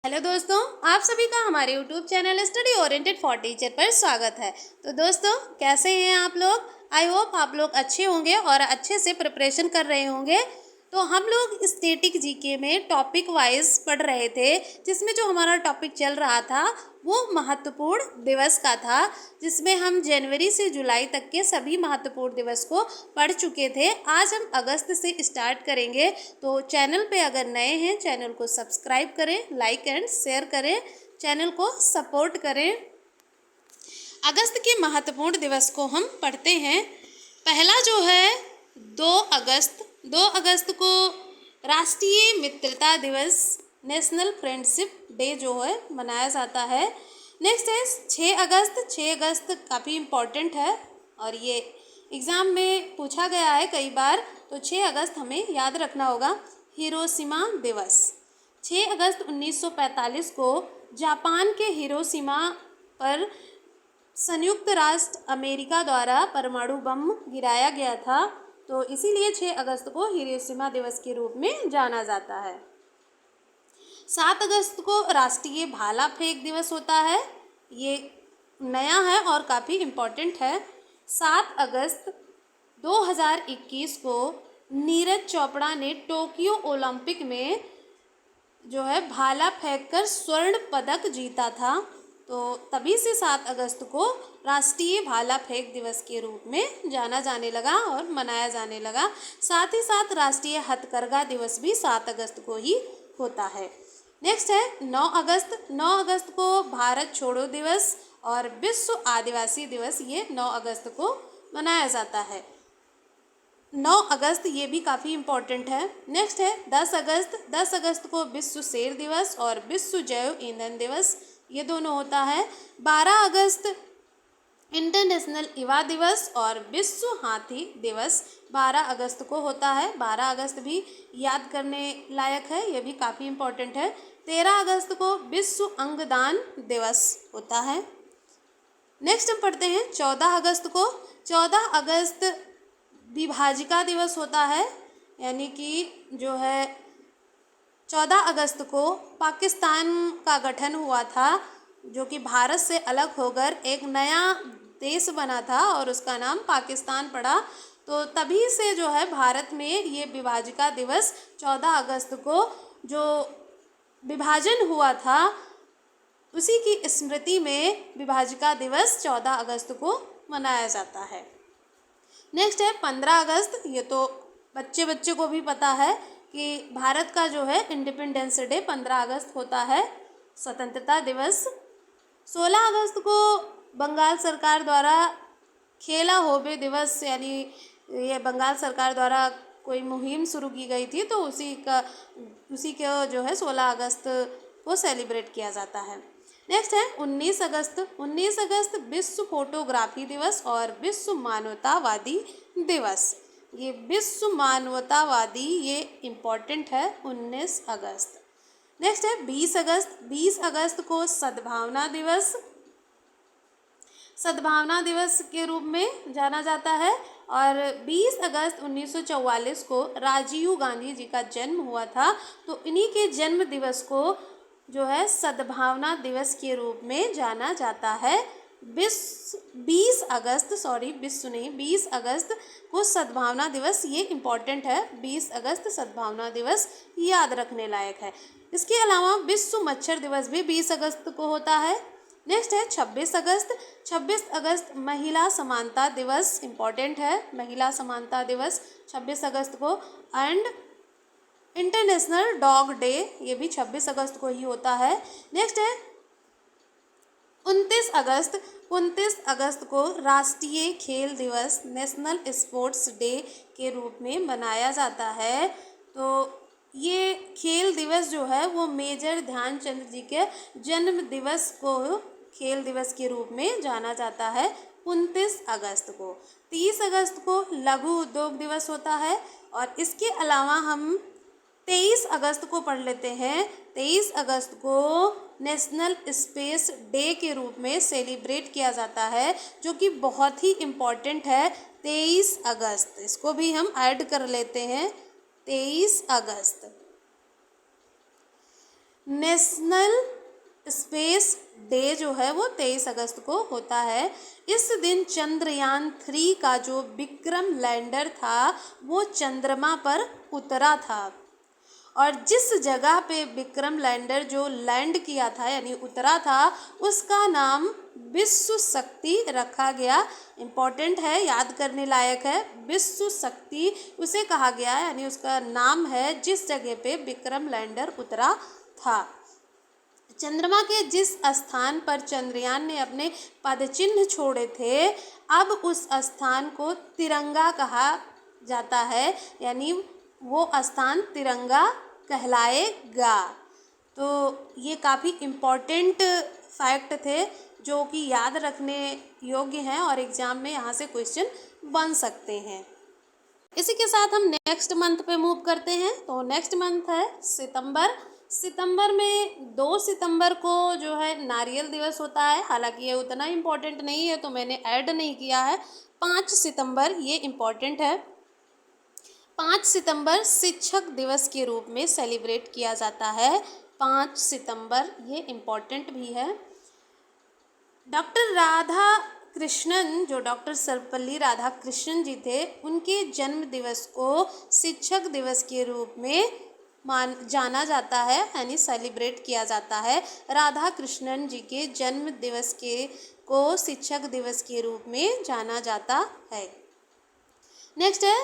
Hello दोस्तों, आप सभी का हमारे YouTube channel study oriented for teacher पर स्वागत है। तो दोस्तों, कैसे हैं आप लोग? आई होप आप लोग अच्छे होंगे और अच्छे से प्रिपरेशन कर रहे होंगे। तो हम लोग स्टैटिक जीके में टॉपिक वाइज पढ़ रहे थे, जिसमें जो हमारा टॉपिक चल रहा था वो महत्वपूर्ण दिवस का था, जिसमें हम जनवरी से जुलाई तक के सभी महत्वपूर्ण दिवस को पढ़ चुके थे। आज हम अगस्त से स्टार्ट करेंगे। तो चैनल पे अगर नए हैं, चैनल को सब्सक्राइब करें, लाइक एंड शेयर करें, चैनल को सपोर्ट करें। अगस्त के महत्वपूर्ण दिवस को हम पढ़ते हैं। पहला जो है 2 अगस्त को राष्ट्रीय मित्रता दिवस, नेशनल फ्रेंडशिप डे जो है मनाया जाता है। नेक्स्ट है 6 अगस्त काफ़ी इम्पॉर्टेंट है और ये एग्ज़ाम में पूछा गया है कई बार, तो 6 अगस्त हमें याद रखना होगा। हिरोशिमा दिवस 6 अगस्त 1945 को जापान के हिरोशिमा पर संयुक्त राष्ट्र अमेरिका द्वारा परमाणु बम गिराया गया था, तो इसीलिए 6 अगस्त को हिरोशिमा दिवस के रूप में जाना जाता है। 7 अगस्त को राष्ट्रीय भाला फेंक दिवस होता है। ये नया है और काफ़ी इम्पोर्टेंट है। 7 अगस्त 2021 को नीरज चोपड़ा ने टोक्यो ओलंपिक में जो है भाला फेंककर स्वर्ण पदक जीता था, तो तभी से 7 अगस्त को राष्ट्रीय भाला फेंक दिवस के रूप में जाना जाने लगा और मनाया जाने लगा। साथ ही साथ राष्ट्रीय हथकरघा दिवस भी 7 अगस्त को ही होता है। नेक्स्ट है 9 अगस्त। 9 अगस्त को भारत छोड़ो दिवस और विश्व आदिवासी दिवस, ये 9 अगस्त को मनाया जाता है। 9 अगस्त ये भी काफ़ी इम्पोर्टेंट है। नेक्स्ट है 10 अगस्त। 10 अगस्त को विश्व शेर दिवस और विश्व जैव ईंधन दिवस, ये दोनों होता है। 12 अगस्त इंटरनेशनल युवा दिवस और विश्व हाथी दिवस 12 अगस्त को होता है। 12 अगस्त भी याद करने लायक है, ये भी काफ़ी इम्पोर्टेंट है। 13 अगस्त को विश्व अंगदान दिवस होता है। नेक्स्ट हम पढ़ते हैं 14 अगस्त को। 14 अगस्त विभाजिका दिवस होता है, यानी कि जो है 14 अगस्त को पाकिस्तान का गठन हुआ था, जो कि भारत से अलग होकर एक नया देश बना था और उसका नाम पाकिस्तान पड़ा। तो तभी से जो है भारत में ये विभाजिका दिवस 14 अगस्त को जो विभाजन हुआ था उसी की स्मृति में विभाजिका दिवस 14 अगस्त को मनाया जाता है। नेक्स्ट है 15 अगस्त। ये तो बच्चे बच्चे को भी पता है कि भारत का जो है इंडिपेंडेंस डे 15 अगस्त होता है, स्वतंत्रता दिवस। 16 अगस्त को बंगाल सरकार द्वारा खेला होबे दिवस, यानी ये बंगाल सरकार द्वारा कोई मुहिम शुरू की गई थी, तो उसी का जो है 16 अगस्त को सेलिब्रेट किया जाता है। नेक्स्ट है 19 अगस्त। 19 अगस्त विश्व फोटोग्राफी दिवस और विश्व मानवतावादी दिवस। ये विश्व मानवतावादी ये इम्पोर्टेंट है 19 अगस्त। नेक्स्ट है 20 अगस्त। 20 अगस्त को सद्भावना दिवस, सद्भावना दिवस के रूप में जाना जाता है। और 20 अगस्त 1944 को राजीव गांधी जी का जन्म हुआ था, तो इन्हीं के जन्म दिवस को जो है सद्भावना दिवस के रूप में जाना जाता है। 20 अगस्त को सद्भावना दिवस, ये इम्पॉर्टेंट है। 20 अगस्त सद्भावना दिवस याद रखने लायक है। इसके अलावा विश्व मच्छर दिवस भी 20 अगस्त को होता है। नेक्स्ट है 26 अगस्त। 26 अगस्त महिला समानता दिवस इम्पॉर्टेंट है, महिला समानता दिवस 26 अगस्त को। एंड इंटरनेशनल डॉग डे, ये भी 26 अगस्त को ही होता है। नेक्स्ट है 29 अगस्त। 29 अगस्त को राष्ट्रीय खेल दिवस, नेशनल स्पोर्ट्स डे के रूप में मनाया जाता है। तो ये खेल दिवस जो है वो मेजर ध्यानचंद जी के जन्म दिवस को खेल दिवस के रूप में जाना जाता है 29 अगस्त को। 30 अगस्त को लघु उद्योग दिवस होता है। और इसके अलावा हम 23 अगस्त को पढ़ लेते हैं। 23 अगस्त को नेशनल स्पेस डे के रूप में सेलिब्रेट किया जाता है, जो कि बहुत ही इम्पॉर्टेंट है। 23 अगस्त, इसको भी हम ऐड कर लेते हैं 23 अगस्त। नेशनल स्पेस डे जो है वो 23 अगस्त को होता है। इस दिन चंद्रयान 3 का जो विक्रम लैंडर था वो चंद्रमा पर उतरा था। और जिस जगह पे विक्रम लैंडर जो लैंड किया था यानी उतरा था उसका नाम विश्व शक्ति रखा गया। इम्पॉर्टेंट है, याद करने लायक है। विश्व शक्ति उसे कहा गया यानी उसका नाम है जिस जगह पे विक्रम लैंडर उतरा था। चंद्रमा के जिस स्थान पर चंद्रयान ने अपने पदचिन्ह छोड़े थे अब उस स्थान को तिरंगा कहा जाता है यानी वो स्थान तिरंगा कहलाएगा। तो ये काफ़ी इम्पॉर्टेंट फैक्ट थे जो कि याद रखने योग्य हैं और एग्ज़ाम में यहाँ से क्वेश्चन बन सकते हैं। इसी के साथ हम नेक्स्ट मंथ पे मूव करते हैं। तो नेक्स्ट मंथ है सितंबर। सितंबर में 2 सितंबर को जो है नारियल दिवस होता है। हालांकि ये उतना इम्पोर्टेंट नहीं है तो मैंने ऐड नहीं किया है। 5 सितंबर ये इम्पोर्टेंट है। 5 सितंबर शिक्षक दिवस के रूप में सेलिब्रेट किया जाता है। 5 सितंबर ये इम्पोर्टेंट भी है। डॉक्टर राधा कृष्णन जो डॉक्टर सर्वपल्ली राधाकृष्णन जी थे उनके जन्म दिवस को शिक्षक दिवस के रूप में जाना जाता है यानी सेलिब्रेट किया जाता है। राधा कृष्णन जी के जन्म दिवस को शिक्षक दिवस के रूप में जाना जाता है। नेक्स्ट है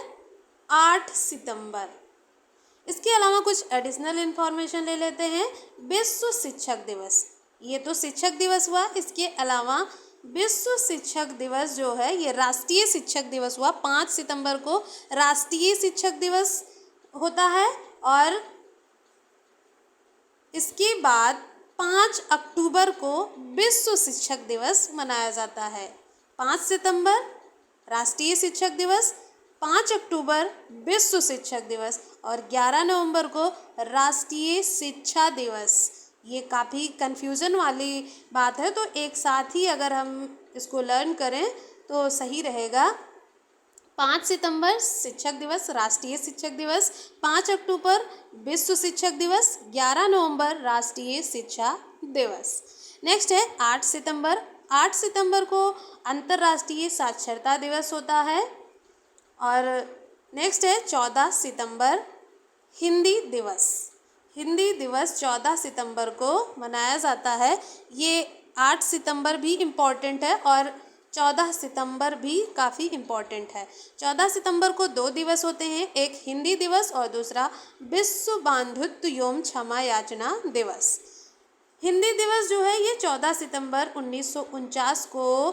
8 सितंबर। इसके अलावा कुछ एडिशनल इन्फॉर्मेशन ले लेते हैं। विश्व शिक्षक दिवस, ये तो शिक्षक दिवस हुआ। इसके अलावा विश्व शिक्षक दिवस जो है ये राष्ट्रीय शिक्षक दिवस हुआ। 5 सितंबर को राष्ट्रीय शिक्षक दिवस होता है और इसके बाद 5 अक्टूबर को विश्व शिक्षक दिवस मनाया जाता है। 5 सितंबर राष्ट्रीय शिक्षक दिवस, 5 अक्टूबर विश्व शिक्षक दिवस और 11 नवंबर को राष्ट्रीय शिक्षा दिवस। ये काफ़ी कन्फ्यूज़न वाली बात है तो एक साथ ही अगर हम इसको लर्न करें तो सही रहेगा। 5 सितंबर शिक्षक दिवस, राष्ट्रीय शिक्षक दिवस, 5 अक्टूबर विश्व शिक्षक दिवस, 11 नवंबर राष्ट्रीय शिक्षा दिवस। नेक्स्ट है 8 सितंबर। 8 सितंबर को अंतर्राष्ट्रीय साक्षरता दिवस होता है। और नेक्स्ट है 14 सितंबर हिंदी दिवस। हिंदी दिवस 14 सितंबर को मनाया जाता है। ये 8 सितंबर भी इम्पॉर्टेंट है और 14 सितंबर भी काफ़ी इम्पॉर्टेंट है। 14 सितंबर को 2 दिवस होते हैं, एक हिंदी दिवस और दूसरा विश्व बंधुत्व एवं क्षमा याचना दिवस। हिंदी दिवस जो है ये 14 सितंबर 1949 को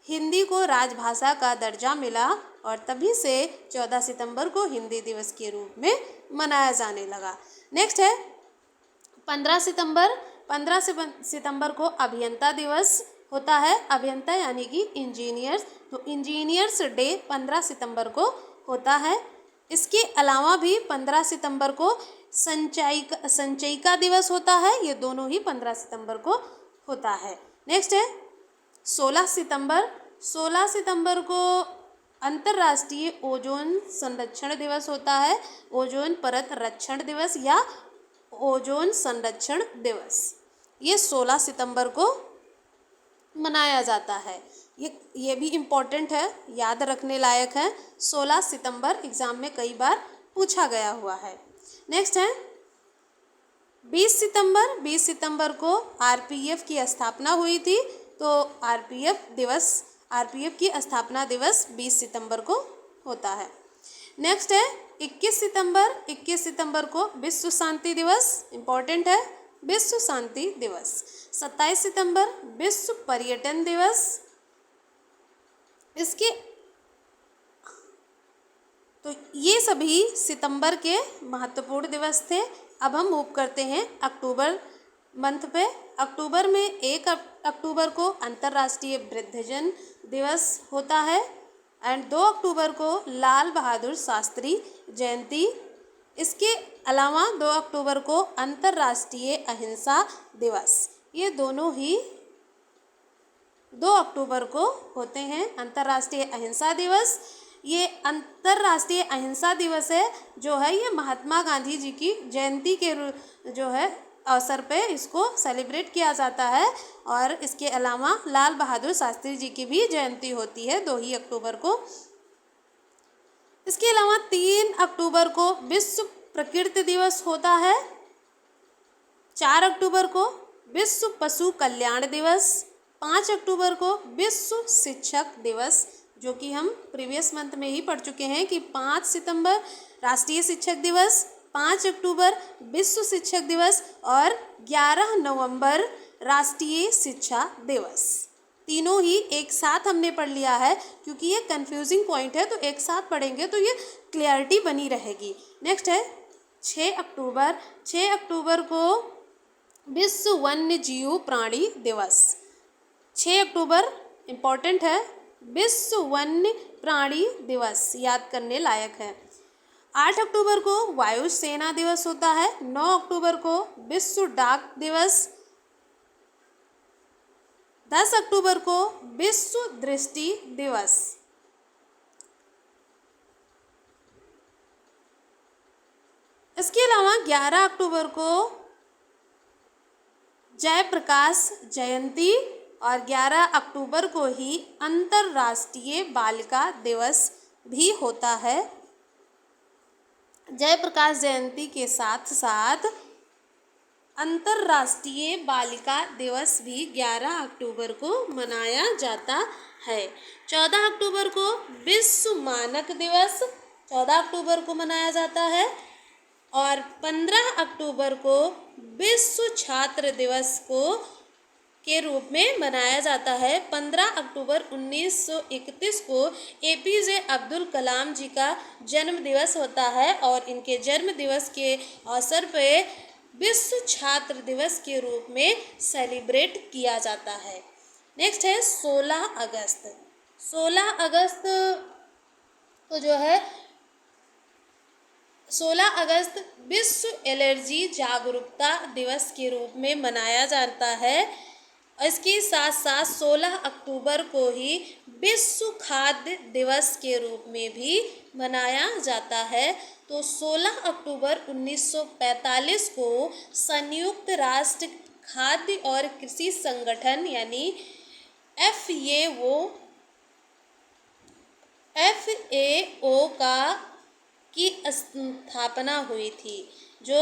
हिंदी को राजभाषा का दर्जा मिला और तभी से 14 सितंबर को हिंदी दिवस के रूप में मनाया जाने लगा। नेक्स्ट है 15 सितंबर। 15 सितंबर को अभियंता दिवस होता है। अभियंता यानी कि इंजीनियर्स, तो इंजीनियर्स डे 15 सितंबर को होता है। इसके अलावा भी 15 सितंबर को संचयिका दिवस होता है। ये दोनों ही 15 सितंबर को होता है। नेक्स्ट है 16 सितंबर। 16 सितंबर को अंतर्राष्ट्रीय ओजोन संरक्षण दिवस होता है। ओजोन परत रक्षण दिवस या ओजोन संरक्षण दिवस ये 16 सितंबर को मनाया जाता है। ये भी इम्पोर्टेंट है, याद रखने लायक है। 16 सितंबर एग्ज़ाम में कई बार पूछा गया हुआ है। नेक्स्ट है 20 सितंबर। 20 सितंबर को आरपीएफ की स्थापना हुई थी, तो आरपीएफ की स्थापना दिवस 20 सितंबर को होता है। नेक्स्ट है 21 सितंबर। 21 सितंबर को विश्व शांति दिवस इम्पोर्टेंट है, विश्व शांति दिवस। 27 सितंबर विश्व पर्यटन दिवस। इसके तो ये सभी सितंबर के महत्वपूर्ण दिवस थे। अब हम मूव करते हैं अक्टूबर मंथ पे। अक्टूबर में 1 अक्टूबर को अंतर्राष्ट्रीय वृद्धजन दिवस होता है एंड 2 अक्टूबर को लाल बहादुर शास्त्री जयंती। इसके अलावा 2 अक्टूबर को अंतर्राष्ट्रीय अहिंसा दिवस। ये दोनों ही 2 अक्टूबर को होते हैं। अंतर्राष्ट्रीय अहिंसा दिवस, ये अंतर्राष्ट्रीय अहिंसा दिवस है जो है ये महात्मा गांधी जी की जयंती के जो है अवसर पे इसको सेलिब्रेट किया जाता है। और इसके अलावा लाल बहादुर शास्त्री जी की भी जयंती होती है 2 ही अक्टूबर को। इसके अलावा 3 अक्टूबर को विश्व प्रकृति दिवस होता है। 4 अक्टूबर को विश्व पशु कल्याण दिवस। 5 अक्टूबर को विश्व शिक्षक दिवस, जो कि हम प्रीवियस मंथ में ही पढ़ चुके हैं कि 5 सितंबर राष्ट्रीय शिक्षक दिवस, 5 अक्टूबर विश्व शिक्षक दिवस और 11 नवंबर राष्ट्रीय शिक्षा दिवस। तीनों ही एक साथ हमने पढ़ लिया है, क्योंकि ये कंफ्यूजिंग पॉइंट है, तो एक साथ पढ़ेंगे तो ये क्लियरिटी बनी रहेगी। नेक्स्ट है 6 अक्टूबर। 6 अक्टूबर को विश्व वन्य जीव प्राणी दिवस। 6 अक्टूबर इम्पॉर्टेंट है, विश्व वन्य प्राणी दिवस याद करने लायक है। 8 अक्टूबर को वायु सेना दिवस होता है। 9 अक्टूबर को विश्व डाक दिवस। 10 अक्टूबर को विश्व दृष्टि दिवस। इसके अलावा 11 अक्टूबर को जयप्रकाश जयंती और 11 अक्टूबर को ही अंतर्राष्ट्रीय बालिका दिवस भी होता है। जयप्रकाश जयंती के साथ साथ अंतर्राष्ट्रीय बालिका दिवस भी 11 अक्टूबर को मनाया जाता है। 14 अक्टूबर को विश्व मानक दिवस 14 अक्टूबर को मनाया जाता है। और 15 अक्टूबर को विश्व छात्र दिवस के रूप में मनाया जाता है। 15 अक्टूबर 1931 को APJ अब्दुल कलाम जी का जन्म दिवस होता है और इनके जन्म दिवस के अवसर पे विश्व छात्र दिवस के रूप में सेलिब्रेट किया जाता है। नेक्स्ट है 16 अगस्त। 16 अगस्त को जो है 16 अगस्त विश्व एलर्जी जागरूकता दिवस के रूप में मनाया जाता है। इसके साथ साथ 16 अक्टूबर को ही विश्व खाद्य दिवस के रूप में भी मनाया जाता है। तो 16 अक्टूबर 1945 को संयुक्त राष्ट्र खाद्य और कृषि संगठन यानी FAO की स्थापना हुई थी। जो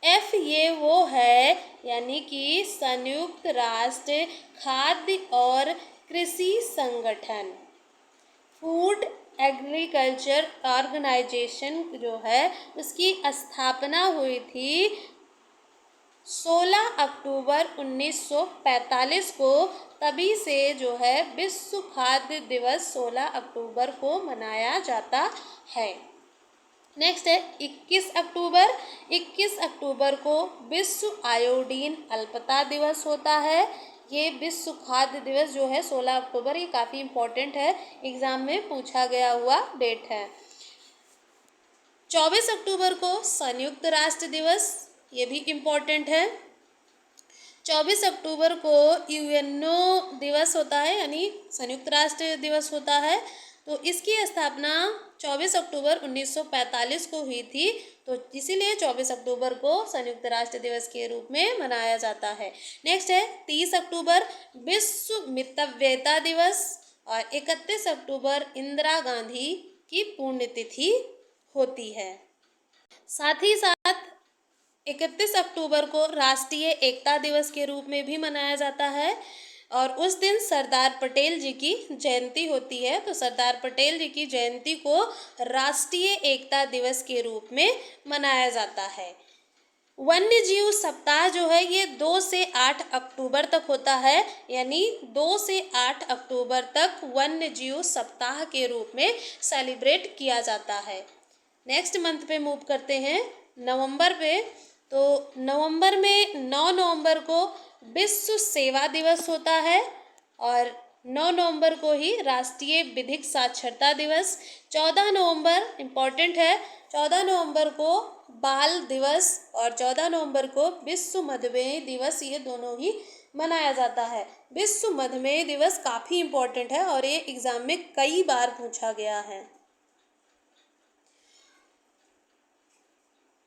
FAO है यानी कि संयुक्त राष्ट्र खाद्य और कृषि संगठन, फूड एग्रीकल्चर ऑर्गेनाइजेशन जो है उसकी स्थापना हुई थी 16 अक्टूबर 1945 को। तभी से जो है विश्व खाद्य दिवस 16 अक्टूबर को मनाया जाता है। नेक्स्ट है 21 अक्टूबर। 21 अक्टूबर को विश्व आयोडीन अल्पता दिवस होता है। ये विश्व खाद्य दिवस जो है 16 अक्टूबर, ये काफ़ी इम्पोर्टेंट है, एग्ज़ाम में पूछा गया हुआ डेट है। 24 अक्टूबर को संयुक्त राष्ट्र दिवस, ये भी इम्पोर्टेंट है। 24 अक्टूबर को UNO दिवस होता है यानी संयुक्त राष्ट्र दिवस होता है। तो इसकी स्थापना 24 अक्टूबर 1945 को हुई थी, तो इसीलिए 24 अक्टूबर को संयुक्त राष्ट्र दिवस के रूप में मनाया जाता है। नेक्स्ट है 30 अक्टूबर विश्व मितव्ययिता दिवस और 31 अक्टूबर इंदिरा गांधी की पुण्यतिथि होती है। साथ ही साथ 31 अक्टूबर को राष्ट्रीय एकता दिवस के रूप में भी मनाया जाता है और उस दिन सरदार पटेल जी की जयंती होती है। तो सरदार पटेल जी की जयंती को राष्ट्रीय एकता दिवस के रूप में मनाया जाता है। वन्य जीव सप्ताह जो है ये 2 से 8 अक्टूबर तक होता है, यानी 2 से 8 अक्टूबर तक वन्य जीव सप्ताह के रूप में सेलिब्रेट किया जाता है। नेक्स्ट मंथ पे मूव करते हैं नवंबर पे। तो नवंबर में 9 नवंबर को विश्व सेवा दिवस होता है और 9 नवंबर को ही राष्ट्रीय विधिक साक्षरता दिवस। 14 नवंबर इम्पॉर्टेंट है, 14 नवंबर को बाल दिवस और 14 नवंबर को विश्व मधुमेह दिवस, ये दोनों ही मनाया जाता है। विश्व मधुमेह दिवस काफ़ी इम्पोर्टेंट है और ये एग्ज़ाम में कई बार पूछा गया है।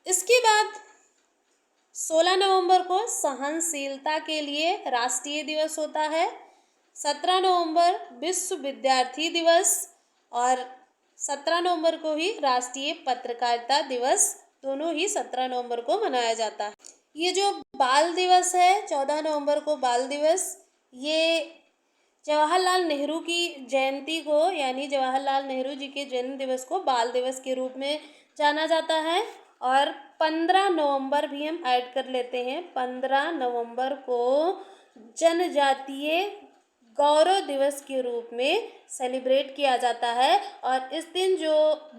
इसके बाद 16 नवंबर को सहनशीलता के लिए राष्ट्रीय दिवस होता है। 17 नवंबर विश्व विद्यार्थी दिवस और 17 नवंबर को ही राष्ट्रीय पत्रकारिता दिवस, दोनों ही 17 नवंबर को मनाया जाता है। ये जो बाल दिवस है 14 नवंबर को बाल दिवस, ये जवाहरलाल नेहरू की जयंती को यानी जवाहरलाल नेहरू जी के जन्म दिवस को बाल दिवस के रूप में जाना जाता है। और 15 नवंबर भी हम ऐड कर लेते हैं, 15 नवंबर को जनजातीय गौरव दिवस के रूप में सेलिब्रेट किया जाता है। और इस दिन जो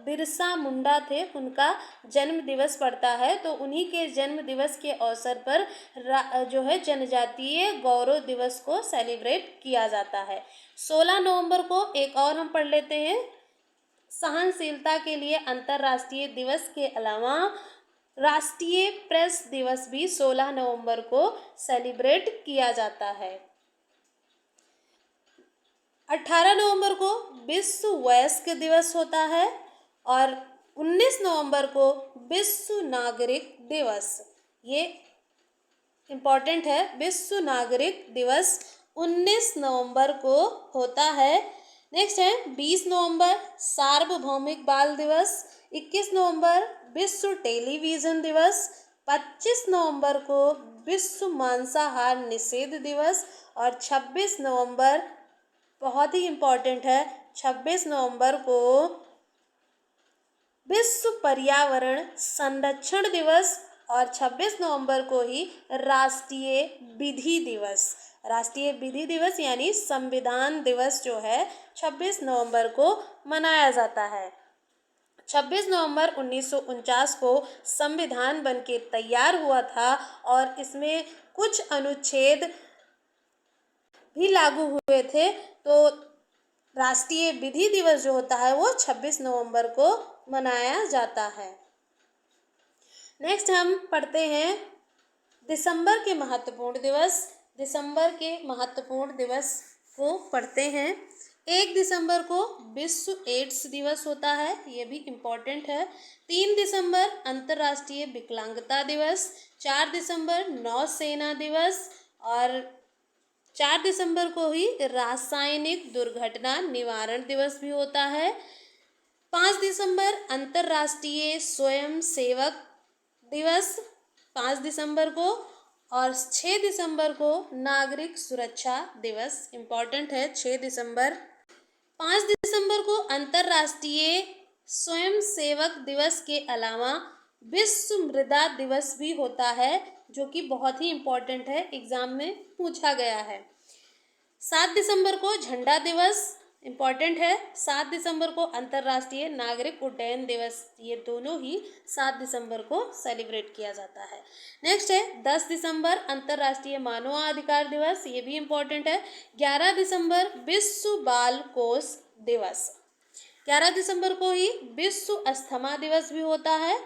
बिरसा मुंडा थे उनका जन्म दिवस पड़ता है, तो उन्हीं के जन्म दिवस के अवसर पर जो है जनजातीय गौरव दिवस को सेलिब्रेट किया जाता है। 16 नवंबर को एक और हम पढ़ लेते हैं, सहनशीलता के लिए अंतर्राष्ट्रीय दिवस के अलावा राष्ट्रीय प्रेस दिवस भी 16 नवंबर को सेलिब्रेट किया जाता है। 18 नवंबर को विश्व वयस्क दिवस होता है और 19 नवंबर को विश्व नागरिक दिवस, ये इम्पॉर्टेंट है, विश्व नागरिक दिवस 19 नवंबर को होता है। नेक्स्ट है 20 नवंबर सार्वभौमिक बाल दिवस, 21 नवंबर विश्व टेलीविज़न दिवस, 25 नवंबर को विश्व मांसाहार निषेध दिवस और 26 नवंबर बहुत ही इम्पॉर्टेंट है, 26 नवंबर को विश्व पर्यावरण संरक्षण दिवस और 26 नवंबर को ही राष्ट्रीय विधि दिवस, राष्ट्रीय विधि दिवस यानी संविधान दिवस जो है 26 नवंबर को मनाया जाता है। 26 नवंबर 1949 को संविधान बनके तैयार हुआ था और इसमें कुछ अनुच्छेद भी लागू हुए थे, तो राष्ट्रीय विधि दिवस जो होता है वो 26 नवंबर को मनाया जाता है। नेक्स्ट हम पढ़ते हैं दिसंबर के महत्वपूर्ण दिवस। दिसंबर के महत्वपूर्ण दिवस को पढ़ते हैं। 1 दिसंबर को विश्व एड्स दिवस होता है, ये भी इम्पोर्टेंट है। 3 दिसंबर अंतर्राष्ट्रीय विकलांगता दिवस, 4 दिसंबर नौसेना दिवस और 4 दिसंबर को ही रासायनिक दुर्घटना निवारण दिवस भी होता है। 5 दिसंबर अंतर्राष्ट्रीय स्वयं सेवक दिवस 5 दिसंबर को और 6 दिसंबर को नागरिक सुरक्षा दिवस, इम्पॉर्टेंट है 6 दिसंबर। 5 दिसंबर को अंतर्राष्ट्रीय स्वयं सेवक दिवस के अलावा विश्व मृदा दिवस भी होता है, जो कि बहुत ही इम्पोर्टेंट है, एग्जाम में पूछा गया है। 7 दिसंबर को झंडा दिवस इम्पॉर्टेंट है। 7 दिसंबर को अंतर्राष्ट्रीय नागरिक उड्डयन दिवस, ये दोनों ही 7 दिसंबर को सेलिब्रेट किया जाता है। नेक्स्ट है 10 दिसंबर अंतर्राष्ट्रीय मानवाधिकार दिवस, ये भी इम्पोर्टेंट है। 11 दिसंबर विश्व बाल कोष दिवस, 11 दिसंबर को ही विश्व अस्थमा दिवस भी होता है।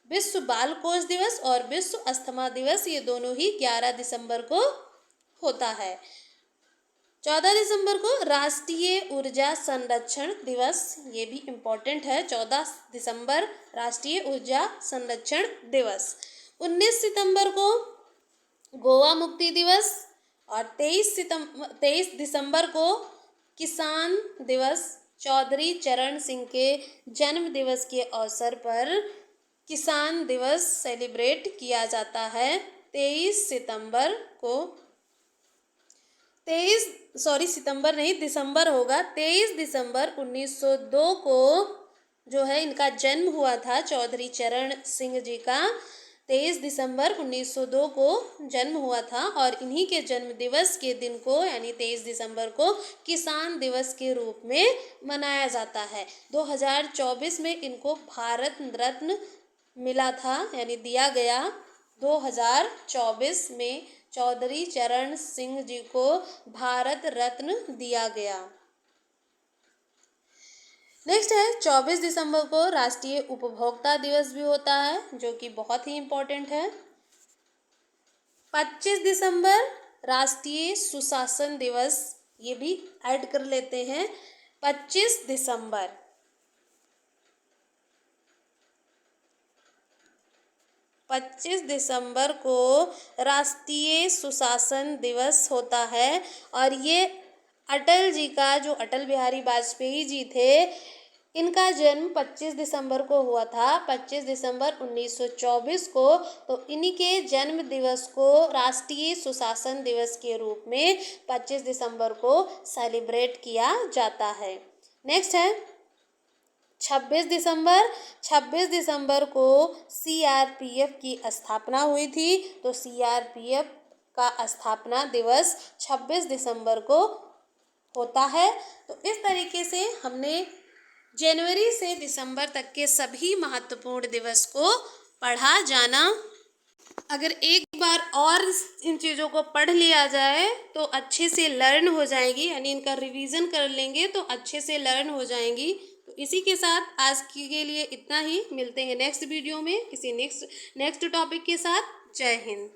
विश्व बाल कोष दिवस और विश्व अस्थमा दिवस ये दोनों ही 11 दिसंबर को होता है। 14 दिसंबर को राष्ट्रीय ऊर्जा संरक्षण दिवस, ये भी इम्पोर्टेंट है, 14 दिसंबर राष्ट्रीय ऊर्जा संरक्षण दिवस। 19 सितंबर को गोवा मुक्ति दिवस और 23 दिसंबर को किसान दिवस, चौधरी चरण सिंह के जन्म दिवस के अवसर पर किसान दिवस सेलिब्रेट किया जाता है। 23 सितंबर को, सितंबर नहीं दिसंबर होगा, 23 दिसंबर 1902 को जो है इनका जन्म हुआ था, चौधरी चरण सिंह जी का 23 दिसंबर 1902 को जन्म हुआ था और इन्हीं के जन्म दिवस के दिन को यानी 23 दिसंबर को किसान दिवस के रूप में मनाया जाता है। 2024 में इनको भारत रत्न मिला था यानी दिया गया, 2024 में चौधरी चरण सिंह जी को भारत रत्न दिया गया। नेक्स्ट है 24 दिसंबर को राष्ट्रीय उपभोक्ता दिवस भी होता है, जो कि बहुत ही इम्पोर्टेंट है। 25 दिसंबर राष्ट्रीय सुशासन दिवस, ये भी ऐड कर लेते हैं, 25 दिसंबर। 25 दिसंबर को राष्ट्रीय सुशासन दिवस होता है। और ये अटल जी का, जो अटल बिहारी वाजपेयी जी थे, इनका जन्म 25 दिसंबर को हुआ था, 25 दिसंबर 1924 को। तो इन्हीं के जन्म दिवस को राष्ट्रीय सुशासन दिवस के रूप में 25 दिसंबर को सेलिब्रेट किया जाता है। नेक्स्ट है 26 दिसंबर। 26 दिसंबर को सीआरपीएफ की स्थापना हुई थी। तो सीआरपीएफ का स्थापना दिवस 26 दिसंबर को होता है। तो इस तरीके से हमने जनवरी से दिसंबर तक के सभी महत्वपूर्ण दिवस को पढ़ा जाना। अगर एक बार और इन चीज़ों को पढ़ लिया जाए तो अच्छे से लर्न हो जाएगी, यानी इनका रिवीजन कर लेंगे तो अच्छे से लर्न हो जाएंगी। तो इसी के साथ आज के लिए इतना ही। मिलते हैं नेक्स्ट वीडियो में किसी नेक्स्ट टॉपिक के साथ। जय हिंद।